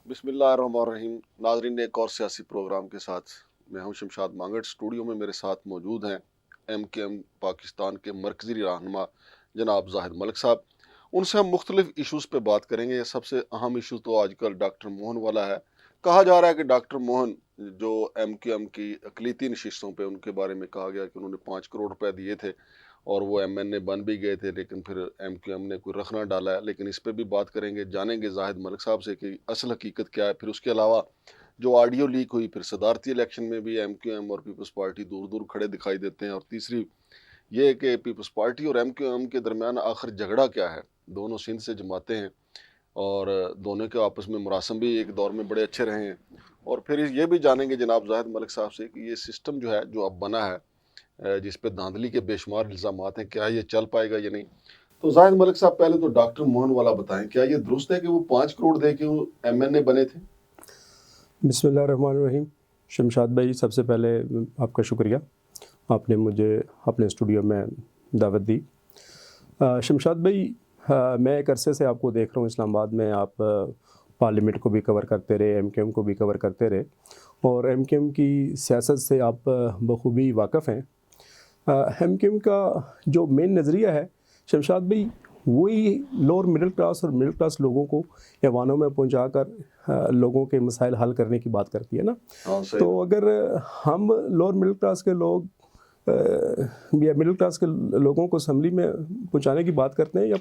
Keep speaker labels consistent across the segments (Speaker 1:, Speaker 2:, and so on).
Speaker 1: बिस्मिल्लाहिर्रहमानिर्रहीम। नाज़रीन, एक और सियासी प्रोग्राम के साथ मैं हूं शमशाद मांगड़। स्टूडियो में मेरे साथ मौजूद हैं MKM पाकिस्तान के मरकज़ी रहनुमा जनाब जाहिद मलिक साहब। उनसे हम मुख्तलिफ इशूज़ पे बात करेंगे। सबसे अहम इशू तो आजकल डॉक्टर मोहन वाला है। कहा जा रहा है कि डॉक्टर मोहन जो MKM की अक़लीती नशिस्तों पे उनके बारे में कहा गया कि उन्होंने 5 करोड़ रुपए दिए थे और वो MNA बन भी गए थे, लेकिन फिर MKM ने कोई रख ना डाला है। लेकिन इस पे भी बात करेंगे, जानेंगे जाहिद मलिक साहब से कि असल हकीकत क्या है। फिर उसके अलावा जो ऑडियो लीक हुई, फिर सदारती इलेक्शन में भी MKM और पीपल्स पार्टी दूर दूर खड़े दिखाई देते हैं। और तीसरी ये है कि पीपल्स पार्टी और MKM के दरमियान आखिर झगड़ा क्या है। दोनों सिंध से जमाते हैं और दोनों के आपस में मुरासम भी एक दौर में बड़े अच्छे रहे हैं। और फिर ये भी जानेंगे जनाब जाहिद मलिक साहब से कि ये सिस्टम जो है, जो अब बना है, जिस पे धांधली के बेशुमार इल्ज़ामात हैं, क्या ये चल पाएगा या नहीं। तो जाहिद मलिक साहब, पहले तो डॉक्टर मोहन वाला बताएं, क्या ये दुरुस्त है कि वो 5 करोड़ दे के वो MNA बने थे?
Speaker 2: बिस्मिल्लाहिर्रहमानिर्रहीम। शमशाद भाई, सबसे पहले आपका शुक्रिया, आपने मुझे अपने स्टूडियो में दावत दी। शमशाद भाई, मैं एक अरसे से आपको देख रहा हूँ इस्लामाबाद में। आप पार्लियामेंट को भी कवर करते रहे, MKM को भी कवर करते रहे और MKM की सियासत से आप बखूबी वाक़फ़ हैं। MKM का जो मेन नज़रिया है शमशाद भाई, वही लोअर मिडिल क्लास और मिडिल क्लास लोगों को ऐवानों में पहुंचाकर लोगों के मसाइल हल करने की बात करती है ना। तो अगर हम लोअर मिडिल क्लास के लोग या मिडिल क्लास के लोगों को असम्बली में पहुंचाने की बात करते हैं या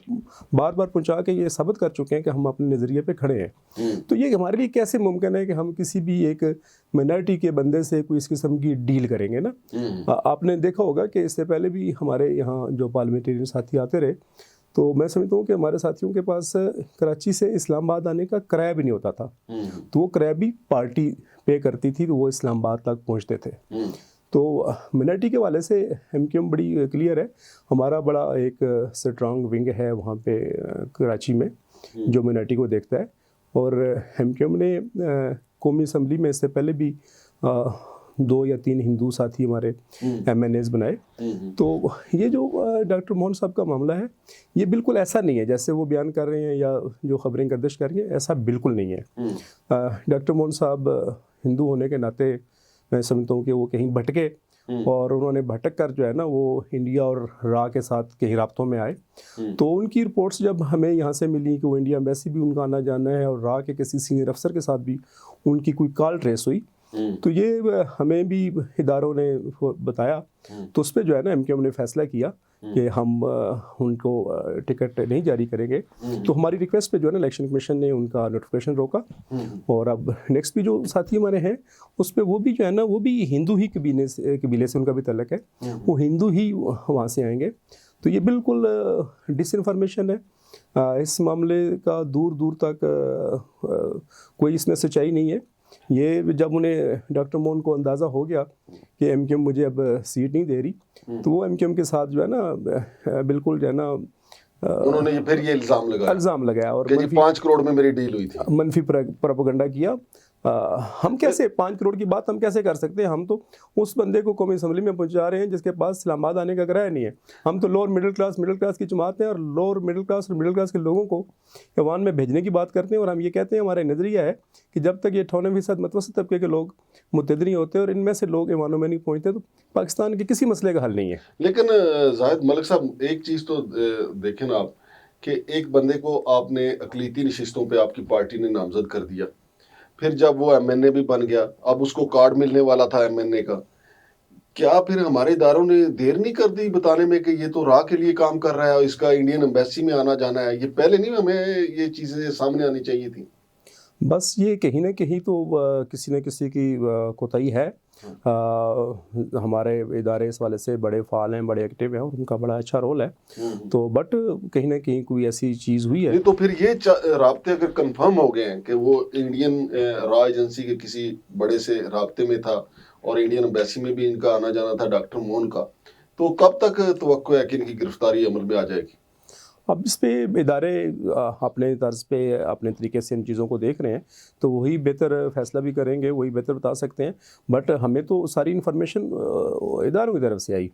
Speaker 2: बार बार पहुंचा के ये साबित कर चुके हैं कि हम अपने नज़रिए पे खड़े हैं, तो ये हमारे लिए कैसे मुमकिन है कि हम किसी भी एक माइनॉरिटी के बंदे से कोई इस किस्म की डील करेंगे ना। आपने देखा होगा कि इससे पहले भी हमारे यहाँ जो पार्लियामेंटेरियन साथी आते रहे, तो मैं समझता हूँ कि हमारे साथियों के पास कराची से इस्लामाबाद आने का किराया भी नहीं होता था, तो वो किराया भी पार्टी पे करती थी, तो वो इस्लामाबाद तक पहुँचते थे। तो मिनटी के वाले से MKM बड़ी क्लियर है। हमारा बड़ा एक स्ट्रॉन्ग विंग है वहाँ पे कराची में जो मिनटी को देखता है। और MKM ने कौमी असम्बली में इससे पहले भी 2 या 3 हिंदू साथी हमारे MNAs बनाए। तो ये जो डॉक्टर मोहन साहब का मामला है, ये बिल्कुल ऐसा नहीं है जैसे वो बयान कर रहे हैं या जो खबरें गर्दिश कर रही हैं, ऐसा बिल्कुल नहीं है। डॉक्टर मोहन साहब हिंदू होने के नाते मैं समझता हूँ कि वो कहीं भटके और उन्होंने भटक कर जो है ना, वो इंडिया और रा के साथ कहीं राब्तों में आए। तो उनकी रिपोर्ट्स जब हमें यहाँ से मिली कि वो इंडिया एम्बेसी भी उनका आना जाना है और रा के किसी सीनियर अफसर के साथ भी उनकी कोई कॉल ट्रेस हुई, तो ये हमें भी इदारों ने बताया। तो उस पर जो है ना MKM ने फैसला किया कि हम उनको टिकट नहीं जारी करेंगे। तो हमारी रिक्वेस्ट पे जो है ना इलेक्शन कमीशन ने उनका नोटिफिकेशन रोका। और अब नेक्स्ट भी जो साथी हमारे हैं उस पर वो भी जो है ना, वो भी हिंदू ही कबीले से उनका भी तल्लक है, वो हिंदू ही वहाँ से आएंगे। तो ये बिल्कुल डिसइंफॉर्मेशन है। इस मामले का दूर दूर तक कोई इसमें सच्चाई नहीं है। ये जब उन्हें डॉक्टर मोहन को अंदाज़ा हो गया कि MKM मुझे अब सीट नहीं दे रही, तो वो MKM के साथ जो है ना बिल्कुल जो है ना
Speaker 1: उन्होंने फिर ये इल्ज़ाम
Speaker 2: लगाया और
Speaker 1: 5 करोड़ में मेरी डील हुई थी,
Speaker 2: मनफी प्रोपेगेंडा किया। हम कैसे 5 करोड़ की बात हम कैसे कर सकते हैं? हम तो उस बंदे को कौमी असम्बली में पहुंचा रहे हैं जिसके पास इस्लामाबाद आने का किराया नहीं है। हम तो लोअर मिडिल क्लास की जमात हैं और लोअर मिडिल क्लास के लोगों को ऐवान में भेजने की बात करते हैं। और हम ये कहते हैं, हमारा नज़रिया है कि जब तक ये 98% मतवसत तबके के लोग मुत्तहद नहीं होते और इनमें से लोग ऐवानों में नहीं पहुँचते, तो पाकिस्तान के किसी मसले का हल नहीं है।
Speaker 1: लेकिन जाहिद मलिक साहब, एक चीज़ तो देखें ना आप कि एक बंदे को आपने अक़लीती नशिस्तों पे आपकी पार्टी ने नामजद कर दिया, फिर जब वो MNA भी बन गया, अब उसको कार्ड मिलने वाला था MNA का, क्या फिर हमारे इदारों ने देर नहीं कर दी बताने में कि ये तो रा के लिए काम कर रहा है और इसका इंडियन एम्बेसी में आना जाना है? ये पहले नहीं हमें ये चीज़ें सामने आनी चाहिए थी?
Speaker 2: बस ये कहीं ना कहीं तो किसी न किसी की कोताही है। हमारे इदारे इस वाले से बड़े फ़ाल हैं, बड़े एक्टिव हैं और उनका बड़ा अच्छा रोल है। तो बट कहीं ना कहीं कोई ऐसी चीज़ हुई है।
Speaker 1: नहीं, तो फिर ये राब्ते अगर कंफर्म हो गए हैं कि वो इंडियन रॉ एजेंसी के किसी बड़े से राब्ते में था और इंडियन एम्बेसी में भी इनका आना जाना था डॉक्टर मोहन का, तो कब तक तवक्को है कि इनकी गिरफ्तारी अमल में आ जाएगी?
Speaker 2: अब इस पे इदारे अपने तर्ज पे अपने तरीके से इन चीज़ों को देख रहे हैं, तो वही बेहतर फैसला भी करेंगे, वही बेहतर बता सकते हैं। बट हमें तो सारी इन्फॉर्मेशन इदारों की तरफ से आई,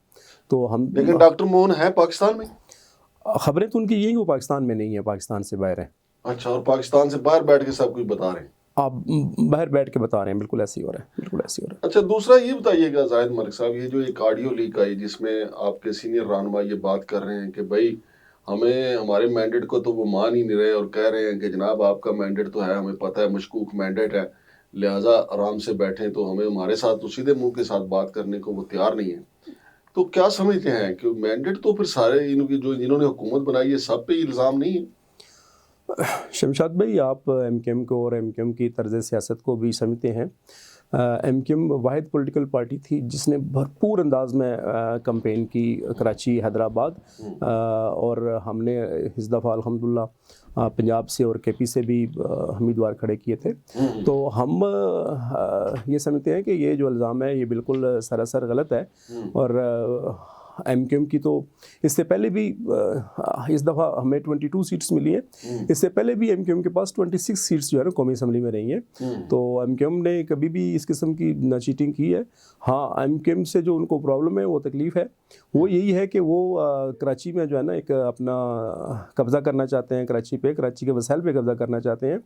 Speaker 2: तो हम।
Speaker 1: लेकिन डॉक्टर मोहन है पाकिस्तान में?
Speaker 2: खबरें तो उनकी यही, वो पाकिस्तान में नहीं है, पाकिस्तान से बाहर है।
Speaker 1: अच्छा, और पाकिस्तान से बाहर बैठ के सब कुछ बता रहे हैं?
Speaker 2: आप बाहर बैठ के बता रहे हैं, बिल्कुल ऐसे ही हो रहा है, बिल्कुल ऐसे ही हो रहा
Speaker 1: अच्छा, दूसरा ये बताइएगा जाहिद मलिक साहब, ये जो एक ऑडियो लीक आई जिसमें आपके सीनियर रहनुमा ये बात कर रहे हैं कि भाई हमें हमारे मैंडेट को तो वो मान ही नहीं रहे और कह रहे हैं कि जनाब आपका मैंडेट तो है, हमें पता है मशकूक मैंडेट है, लिहाजा आराम से बैठें, तो हमें हमारे साथ तो सीधे मुंह के साथ बात करने को वो तैयार नहीं है। तो क्या समझते हैं कि मैंडेट तो फिर सारे इनकी जो जिन्होंने हुकूमत बनाई है सब पे इल्ज़ाम नहीं है?
Speaker 2: है। शमशाद भाई, आप एमकेएम को और एमकेएम की तर्ज सियासत को भी समझते हैं। एमकेएम वाहिद पॉलिटिकल पार्टी थी जिसने भरपूर अंदाज में कैंपेन की, कराची, हैदराबाद, और हमने इस दफ़ा अल्हम्दुलिल्लाह पंजाब से और केपी से भी उम्मीदवार खड़े किए थे। तो हम ये समझते हैं कि ये जो इल्ज़ाम है ये बिल्कुल सरासर गलत है। और एमकेएम की तो इससे पहले भी इस दफ़ा हमें 22 सीट्स मिली हैं। इससे पहले भी एमकेएम के पास 26 सीट्स जो है ना कौमी असम्बली में रही हैं। तो एमकेएम ने कभी भी इस किस्म की ना चीटिंग की है। हाँ, एमकेएम से जो उनको प्रॉब्लम है, वो तकलीफ़ है, वो यही है कि वो कराची में जो है ना एक अपना कब्ज़ा करना चाहते हैं, कराची के वसाइल पे कब्ज़ा करना चाहते हैं।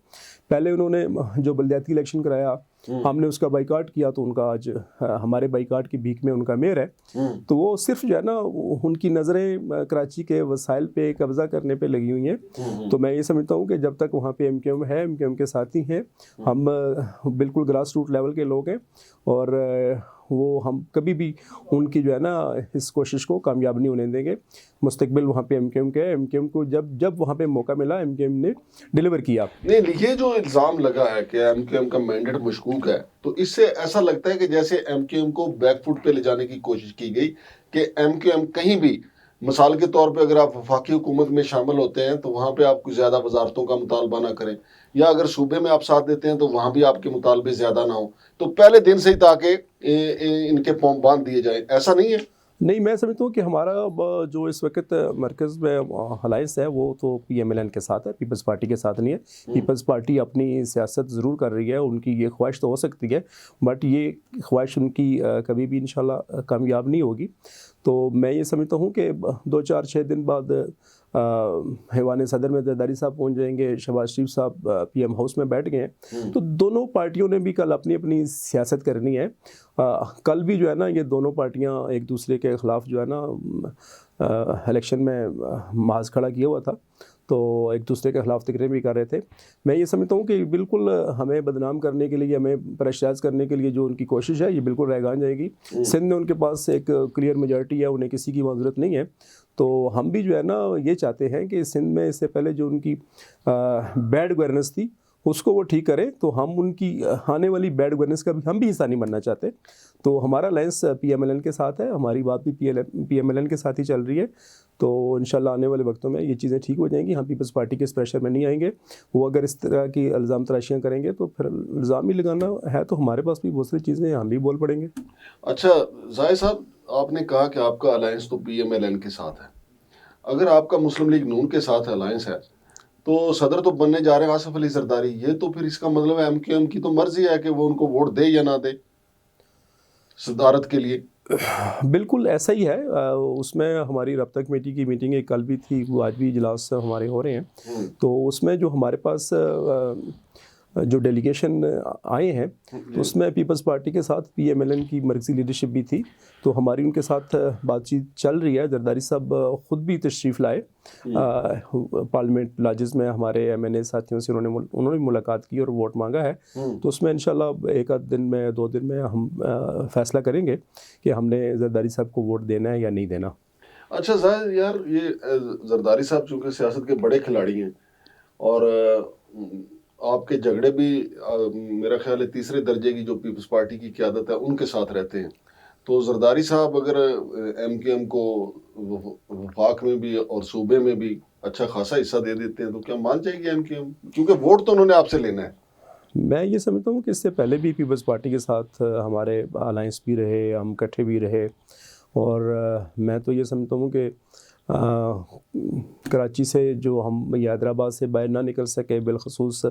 Speaker 2: पहले उन्होंने जो बलदियाती इलेक्शन कराया, हमने उसका बाइकाट किया, तो उनका आज हमारे बाइकाट की भीख में उनका मेयर है। तो वो सिर्फ जो है ना उनकी नज़रें कराची के वसाइल पे कब्ज़ा करने पे लगी हुई हैं। तो मैं ये समझता हूँ कि जब तक वहाँ पे एमकेएम है, एमकेएम के साथी हैं, हम बिल्कुल ग्रास रूट लेवल के लोग हैं, और वो हम कभी भी उनकी जो है ना इस कोशिश को कामयाब नहीं होने देंगे। मुस्तकबिल वहाँ पे एमकेएम के, एमकेएम को जब वहाँ पे मौका मिला, एमकेएम ने डिलीवर किया।
Speaker 1: नहीं, ये जो इल्जाम लगा है कि एमकेएम का मैंडेट मशकूक है, तो इससे ऐसा लगता है कि जैसे एमकेएम को बैकफुट पे ले जाने की कोशिश की गई कि एमकेएम कहीं भी, मिसाल के तौर पे अगर आप वफाकी हुकूमत में शामिल होते हैं तो वहाँ पे आप कुछ ज़्यादा वजारतों का मुतालबा ना करें, या अगर सूबे में आप साथ देते हैं तो वहाँ भी आपके मुतालबे ज़्यादा ना हो, तो पहले दिन से ही ताकि इनके पौं बांध दिए जाए, ऐसा नहीं है?
Speaker 2: नहीं, मैं समझता हूँ कि हमारा जो इस वक्त मरकज़ में अलायंस है वो तो पीएमएलएन के साथ है, पीपल्स पार्टी के साथ नहीं है। पीपल्स पार्टी अपनी सियासत ज़रूर कर रही है, उनकी ये ख्वाहिश तो हो सकती है, बट ये ख्वाहिश उनकी कभी भी इंशाल्लाह कामयाब नहीं होगी। तो मैं ये समझता हूँ कि 2-4-6 दिन बाद हैवान सदर में जरदारी साहब पहुँच जाएंगे, शहबाज शरीफ साहब पीएम हाउस में बैठ गए हैं। तो दोनों पार्टियों ने भी कल अपनी अपनी सियासत करनी है। कल भी जो है ना ये दोनों पार्टियां एक दूसरे के ख़िलाफ़ जो है ना इलेक्शन में माज खड़ा किया हुआ था, तो एक दूसरे के ख़िलाफ़ तकरीरें भी कर रहे थे। मैं ये समझता हूँ कि बिल्कुल हमें बदनाम करने के लिए, हमें प्रेशराइज करने के लिए जो उनकी कोशिश है ये बिल्कुल रैगान जाएगी। सिंध में उनके पास एक क्लियर मेजॉरिटी है, उन्हें किसी की माजूरत नहीं है। तो हम भी जो है ना ये चाहते हैं कि सिंध में इससे पहले जो उनकी बैड गवर्नेंस थी उसको वो ठीक करें, तो हम उनकी आने वाली बैड गवर्नेंस का भी हम भी हिस्सा नहीं बनना चाहते। तो हमारा अलायंस पीएमएलएन के साथ है, हमारी बात भी पीएमएलएन के साथ ही चल रही है। तो इंशाल्लाह आने वाले वक्तों में ये चीज़ें ठीक हो जाएंगी। हम पीपल्स पार्टी के इस प्रेशर में नहीं आएंगे। वो अगर इस तरह की इल्ज़ाम तराशियाँ करेंगे तो फिर इल्ज़ाम ही लगाना है, तो हमारे पास भी बहुत सारी चीज़ें हैं, हम भी बोल पड़ेंगे।
Speaker 1: अच्छा जाहिद साहब, आपने कहा कि आपका अलायंस तो पीएमएलएन के साथ है। अगर आपका मुस्लिम लीग नून के साथ अलायंस है तो सदर तो बनने जा रहे हैं आसिफ अली जरदारी, ये तो फिर इसका मतलब है एमकेएम की तो मर्जी है कि वो उनको वोट दे या ना दे सदारत के लिए।
Speaker 2: बिल्कुल ऐसा ही है। उसमें हमारी रब्ता कमेटी की मीटिंग एक कल भी थी, वो आज भी इजलास हमारे हो रहे हैं। तो उसमें जो हमारे पास जो डेलीगेशन आए हैं तो उसमें पीपल्स पार्टी के साथ पीएमएलएन की मरकज़ी लीडरशिप भी थी। तो हमारी उनके साथ बातचीत चल रही है। जरदारी साहब ख़ुद भी तशरीफ़ लाए पार्लियामेंट लाजिज़ में, हमारे एमएनए साथियों से उन्होंने मुलाकात की और वोट मांगा है। तो उसमें इंशाल्लाह एक आध दिन में, 2 दिन में हम फ़ैसला करेंगे कि हमने जरदारी साहब को वोट देना है या नहीं देना।
Speaker 1: अच्छा जाहिद यार, ये जरदारी साहब चूँकि सियासत के बड़े खिलाड़ी हैं और आपके झगड़े भी मेरा ख्याल है तीसरे दर्जे की जो पीपल्स पार्टी की क़यादत है उनके साथ रहते हैं। तो जरदारी साहब अगर एमकेएम को वफाक में भी और सूबे में भी अच्छा खासा हिस्सा दे देते हैं तो क्या मान जाएगी एमकेएम, क्योंकि वोट तो उन्होंने आपसे लेना है?
Speaker 2: मैं ये समझता हूँ कि इससे पहले भी पीपल्स पार्टी के साथ हमारे अलायंस भी रहे, हम इकट्ठे भी रहे, और मैं तो ये समझता हूँ कि कराची से जो हम हैदराबाद से बाहर ना निकल सके, बिलखसूस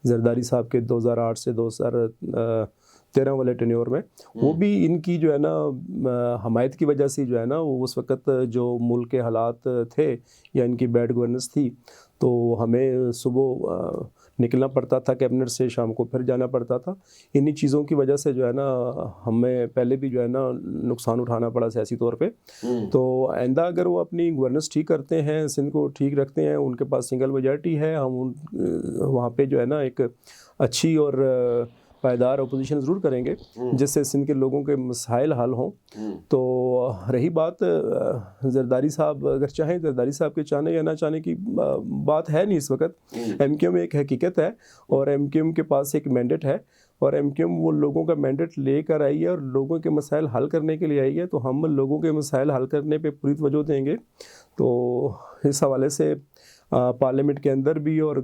Speaker 2: जरदारी साहब के 2008 से 2013 वाले टेन्योर में, वो भी इनकी जो है ना हमायत की वजह से जो है ना, वो उस वक़्त जो मुल्क के हालात थे या इनकी बैड गवर्नेंस थी, तो हमें सुबह निकलना पड़ता था कैबिनेट से, शाम को फिर जाना पड़ता था। इन्हीं चीज़ों की वजह से जो है ना हमें पहले भी जो है ना नुकसान उठाना पड़ा सियासी तौर पे। तो आइंदा अगर वो अपनी गवर्नेंस ठीक करते हैं, सिंध को ठीक रखते हैं, उनके पास सिंगल मेजॉरिटी है, हम वहाँ पे जो है ना एक अच्छी और पायदार अपोजिशन ज़रूर करेंगे जिससे सिंध के लोगों के मसाइल हल हों। तो रही बात जरदारी साहब अगर चाहें, जरदारी साहब के चाहने या ना चाहने की बात है नहीं इस वक्त। एमक्यूएम एक हकीकत है और एमक्यूएम के पास एक मैंडेट है और एमक्यूएम वो लोगों का मैंडेट लेकर आई है और लोगों के मसाइल हल करने के लिए आई है। तो हम लोगों के मसाइल हल करने पे पूरी तवज्जो देंगे। तो इस हवाले से पार्लियामेंट के अंदर भी और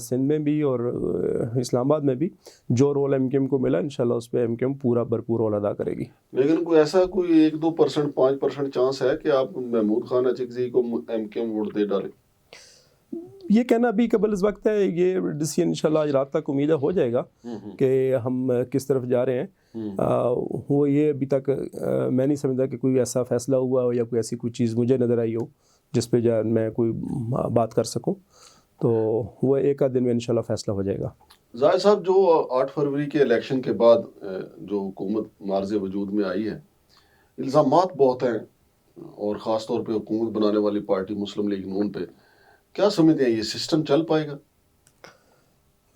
Speaker 2: सिंध में भी और इस्लामाबाद में भी जो रोल एमक्यूएम को मिला इंशाल्लाह उस पर एमक्यूएम पूरा भरपूर रोल अदा करेगी।
Speaker 1: लेकिन कोई ऐसा कोई 1-2%, 5% चांस है कि आप महमूद खान अचकज़ई को एमक्यूएम वोट दे डालें?
Speaker 2: ये कहना अभी कबल इस वक्त है, ये डिसीजन इंशाल्लाह आज रात तक उम्मीद हो जाएगा कि हम किस तरफ जा रहे हैं। वो ये अभी तक मैं नहीं समझता कि कोई ऐसा फैसला हुआ हो या कोई ऐसी कोई चीज़ मुझे नज़र आई हो जिस पे जो मैं कोई बात कर सकूं। तो वो एक आध दिन में इंशाल्लाह फैसला हो जाएगा।
Speaker 1: जाहिद साहब, जो 8 फरवरी के इलेक्शन के बाद जो हुकूमत मार्ज़ वजूद में आई है, इल्ज़ामात बहुत हैं और ख़ास तौर पे हुकूमत बनाने वाली पार्टी मुस्लिम लीग नून पे। क्या समझते हैं ये सिस्टम चल पाएगा?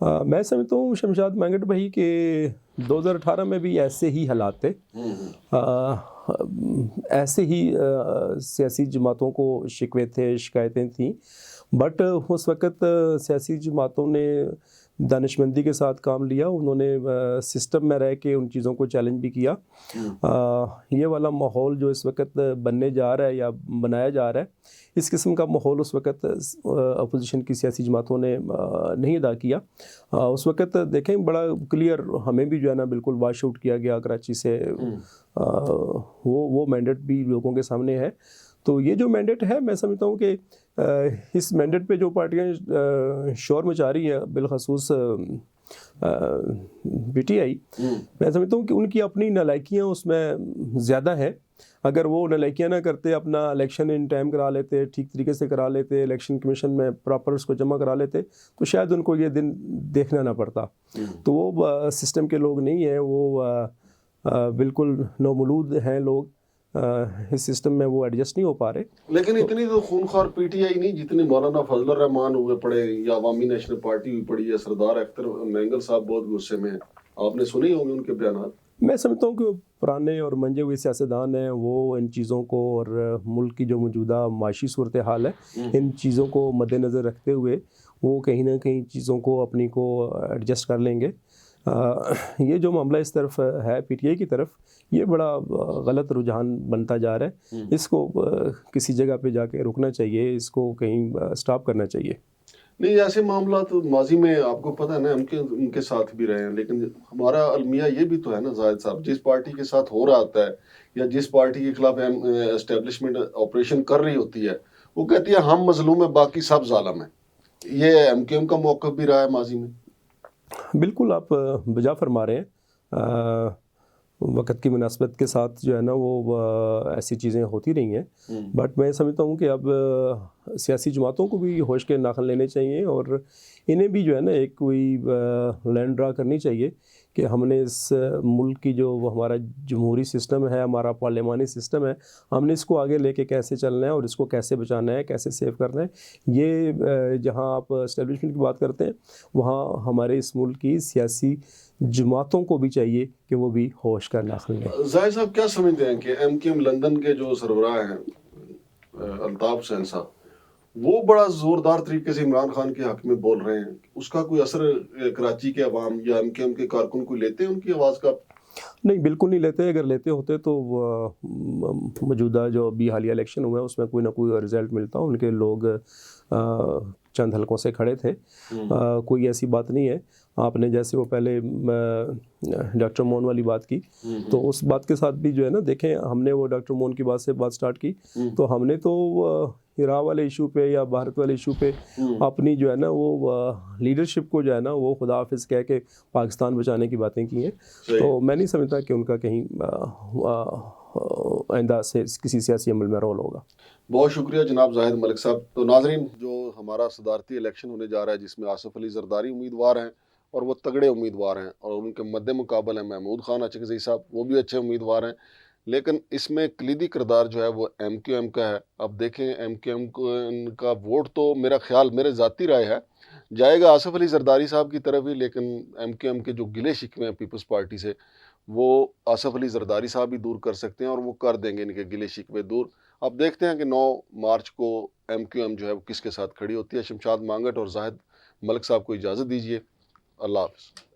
Speaker 2: मैं समझता हूँ शमशाद मांगट भाई के 2018 में भी ऐसे ही हालात थे। ऐसे ही सियासी जमातों को शिकवे थे, शिकायतें थीं, बट उस वक़्त सियासी जमातों ने दानिशमंदी के साथ काम लिया। उन्होंने सिस्टम में रह के उन चीज़ों को चैलेंज भी किया। ये वाला माहौल जो इस वक्त बनने जा रहा है या बनाया जा रहा है, इस किस्म का माहौल उस वक्त अपोजिशन की सियासी जमातों ने नहीं अदा किया। उस वक्त देखें बड़ा क्लियर हमें भी जो है ना बिल्कुल वाश आउट किया गया कराची से। वो मैंडेट भी लोगों के सामने है। तो ये जो मैंडेट है, मैं समझता हूँ कि इस मैंडेट पे जो पार्टियां शोर मचा रही हैं, बिलखसूस पीटीआई, मैं समझता हूँ कि उनकी अपनी नालायकियाँ उसमें ज़्यादा है। अगर वो नालायकियाँ ना करते, अपना इलेक्शन इन टाइम करा लेते, ठीक तरीके से करा लेते, इलेक्शन कमीशन में प्रॉपर उसको जमा करा लेते, तो शायद उनको ये दिन देखना ना पड़ता। तो वो सिस्टम के लोग नहीं हैं, वो बिल्कुल नौमूलूद हैं लोग। इस सिस्टम में वो एडजस्ट नहीं हो पा रहे।
Speaker 1: लेकिन इतनी तो खूनखार पीटीआई नहीं जितनी मौलाना फजलुर रहमान हुए पड़े या अवामी नेशनल पार्टी हुई पड़ी है। सरदार अख्तर मैंगल साहब बहुत गुस्से में हैं, आपने सुने होंगे उनके बयान। मैं
Speaker 2: समझता हूँ कि पुराने और मंजे हुए सियासतदान हैं, वो इन चीज़ों को और मुल्क की जो मौजूदा माशी सूरत हाल है, इन चीज़ों को मद्देनज़र रखते हुए वो कहीं ना कहीं चीज़ों को अपनी को एडजस्ट कर लेंगे। ये जो मामला इस तरफ है पीटीआई की तरफ, ये बड़ा गलत रुझान बनता जा रहा है। इसको किसी जगह पे जाके रुकना चाहिए, इसको कहीं स्टॉप करना चाहिए।
Speaker 1: नहीं, ऐसे मामला तो माजी में आपको पता है ना, उनके साथ भी रहे हैं। लेकिन हमारा अलमिया ये भी तो है ना जाहिद साहब, जिस पार्टी के साथ हो रहा होता है या जिस पार्टी के खिलाफ एस्टेब्लिशमेंट ऑपरेशन कर रही होती है, वो कहती है हम मजलूम है, बाकी सब जालिम है। ये एमक्यूएम का मौक़िफ़ भी रहा है माजी में।
Speaker 2: बिल्कुल आप बजा फरमा रहे हैं। वक़्त की मुनासबत के साथ जो है ना वो ऐसी चीज़ें होती रही हैं। बट मैं समझता हूँ कि अब सियासी जमातों को भी होश के नाखन लेने चाहिए और इन्हें भी जो है ना एक कोई लाइन ड्रा करनी चाहिए कि हमने इस मुल्क की जो हमारा जमहूरी सिस्टम है, हमारा पार्लियामानी सिस्टम है, हमने इसको आगे लेके कैसे चलना है और इसको कैसे बचाना है, कैसे सेव करना है। ये जहाँ आप एस्टेब्लिशमेंट की बात करते हैं, वहाँ हमारे इस मुल्क की सियासी जमातों को भी चाहिए कि वो भी होश का नाखन लें।
Speaker 1: जाहिद साहब, क्या समझते हैं कि एमक्यूएम लंदन के जो सरबराह हैं अल्ताफ हुसैन साहब, वो बड़ा ज़ोरदार तरीके से इमरान खान के हक़ में बोल रहे हैं, उसका कोई असर कराची के अवाम या एमक्यूएम के कारकुन को लेते हैं उनकी आवाज़ का?
Speaker 2: नहीं, बिल्कुल नहीं लेते। अगर लेते होते तो मौजूदा जो अभी हालिया इलेक्शन हुआ है उसमें कोई ना कोई रिज़ल्ट मिलता। उनके लोग चंद हलकों से खड़े थे। कोई ऐसी बात नहीं है। आपने जैसे वो पहले डॉक्टर मोहन वाली बात की, तो उस बात के साथ भी जो है ना, देखें हमने वो डॉक्टर मोहन की बात से बात स्टार्ट की, तो हमने तो हिरा वाले इशू पे या भारत वाले इशू पे अपनी जो है ना वो लीडरशिप को जो है ना वो खुदा हाफिज़ कह के पाकिस्तान बचाने की बातें की हैं। तो मैं नहीं समझता कि उनका कहीं आइंदा से किसी सियासी अमल में रोल होगा।
Speaker 1: बहुत शुक्रिया जनाब जाहिद मलिक साहब। तो नाजरीन, जो हमारा सदारती इलेक्शन होने जा रहा है जिसमें आसिफ अली जरदारी उम्मीदवार हैं और वो तगड़े उम्मीदवार हैं, और उनके मद्दे मुकाबल हैं महमूद खान अचकज़ई साहब, वो भी अच्छे उम्मीदवार हैं, लेकिन इसमें कलीदी किरदार जो है वो MQM का है। अब देखें MQM का वोट तो मेरा ख्याल, मेरे ज़ाती राय है, जाएगा आसिफ अली जरदारी साहब की तरफ ही, लेकिन MQM के जो गिले शिकवे हैं पीपल्स पार्टी से, वो आसिफ अली जरदारी साहब ही दूर कर सकते हैं और वो कर देंगे इनके गिले शिकवे दूर। अब देखते हैं कि 9 मार्च को MQM जो है वो किसके साथ खड़ी होती है। शमशाद मांगट और जाहिद मलिक साहब को इजाज़त दीजिए। अल्लाह हाफ़िज़।